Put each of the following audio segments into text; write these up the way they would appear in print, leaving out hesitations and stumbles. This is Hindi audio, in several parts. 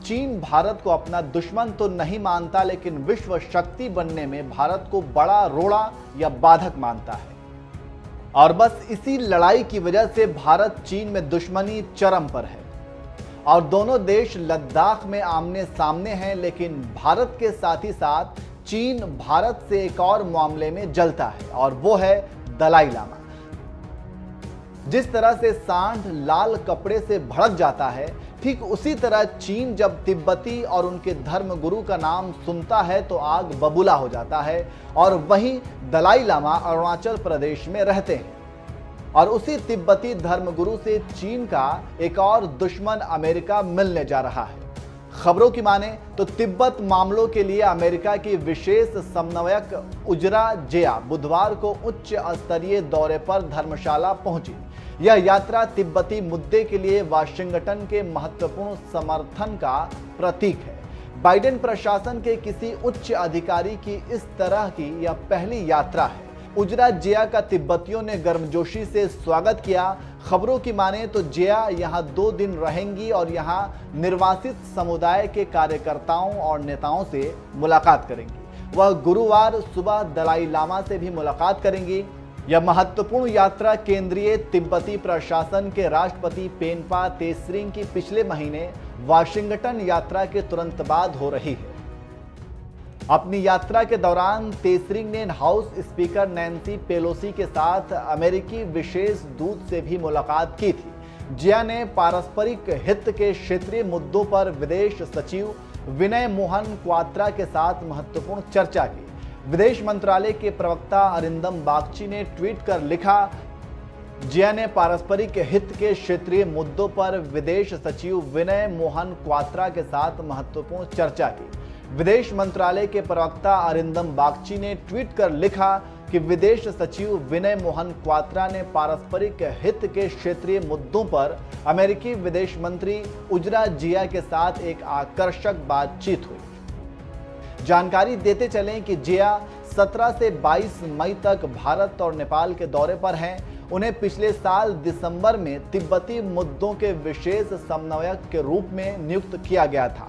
चीन भारत को अपना दुश्मन तो नहीं मानता, लेकिन विश्व शक्ति बनने में भारत को बड़ा रोड़ा या बाधक मानता है। और बस इसी लड़ाई की वजह से भारत चीन में दुश्मनी चरम पर है और दोनों देश लद्दाख में आमने सामने हैं। लेकिन भारत के साथ ही साथ चीन भारत से एक और मामले में जलता है और वो है दलाई लामा। जिस तरह से सांड लाल कपड़े से भड़क जाता है, ठीक उसी तरह चीन जब तिब्बती और उनके धर्म गुरु का नाम सुनता है तो आग बबूला हो जाता है। और वहीं दलाई लामा अरुणाचल प्रदेश में रहते हैं और उसी तिब्बती धर्मगुरु से चीन का एक और दुश्मन अमेरिका मिलने जा रहा है। खबरों की माने तो तिब्बत मामलों के लिए अमेरिका की विशेष समन्वयक उजरा जेया बुधवार को उच्च स्तरीय दौरे पर धर्मशाला पहुंची। यह यात्रा तिब्बती मुद्दे के लिए वाशिंगटन के महत्वपूर्ण समर्थन का प्रतीक है। बाइडेन प्रशासन के किसी उच्च अधिकारी की इस तरह की यह पहली यात्रा है। उजरा जिया का तिब्बतियों ने गर्मजोशी से स्वागत किया। खबरों की माने तो जिया यहां 2 दिन रहेंगी और यहां निर्वासित समुदाय के कार्यकर्ताओं और नेताओं से मुलाकात करेंगी। वह गुरुवार सुबह दलाई लामा से भी मुलाकात करेंगी। यह महत्वपूर्ण यात्रा केंद्रीय तिब्बती प्रशासन के राष्ट्रपति पेनपा तेसरिंग की पिछले महीने वाशिंगटन यात्रा के तुरंत बाद हो रही है। अपनी यात्रा के दौरान तेसरिंग ने हाउस स्पीकर नैन्सी पेलोसी के साथ अमेरिकी विशेष दूत से भी मुलाकात की थी। जिया ने पारस्परिक हित के क्षेत्रीय मुद्दों पर विदेश सचिव विनय मोहन क्वात्रा के साथ महत्वपूर्ण चर्चा की। विदेश मंत्रालय के प्रवक्ता अरिंदम बागची ने ट्वीट कर लिखा, जिया ने पारस्परिक हित के क्षेत्रीय मुद्दों पर विदेश सचिव विनय मोहन क्वात्रा के साथ महत्वपूर्ण चर्चा की। विदेश मंत्रालय के प्रवक्ता अरिंदम बागची ने ट्वीट कर लिखा कि विदेश सचिव विनय मोहन क्वात्रा ने पारस्परिक हित के क्षेत्रीय मुद्दों पर अमेरिकी विदेश मंत्री उजरा जिया के साथ एक आकर्षक बातचीत हुई। जानकारी देते चलें कि जिया 17 से 22 मई तक भारत और नेपाल के दौरे पर हैं। उन्हें पिछले साल दिसंबर में तिब्बती मुद्दों के विशेष समन्वयक के रूप में नियुक्त किया गया था।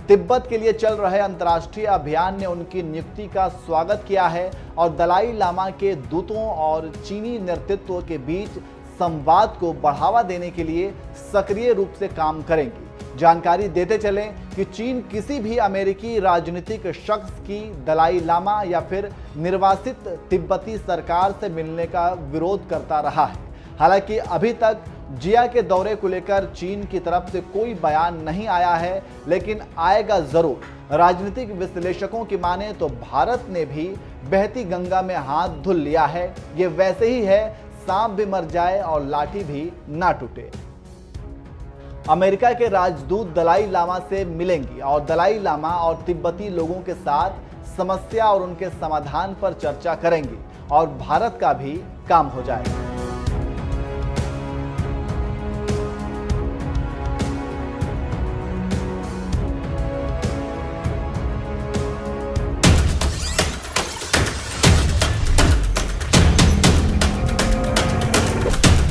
तिब्बत के लिए चल रहे अंतर्राष्ट्रीय अभियान ने उनकी नियुक्ति का स्वागत किया है और दलाई लामा के दूतों और चीनी नेतृत्व के बीच संवाद को बढ़ावा देने के लिए सक्रिय रूप से काम करेंगी। जानकारी देते चलें कि चीन किसी भी अमेरिकी राजनीतिक शख्स की दलाई लामा या फिर निर्वासित तिब्बती सरकार से मिलने का विरोध करता रहा है। हालांकि अभी तक जिया के दौरे को लेकर चीन की तरफ से कोई बयान नहीं आया है, लेकिन आएगा जरूर। राजनीतिक विश्लेषकों की माने तो भारत ने भी बहती गंगा में हाथ धुल लिया है। ये वैसे ही है, सांप भी मर जाए और लाठी भी ना टूटे। अमेरिका के राजदूत दलाई लामा से मिलेंगी और दलाई लामा और तिब्बती लोगों के साथ समस्या और उनके समाधान पर चर्चा करेंगी और भारत का भी काम हो जाएगा।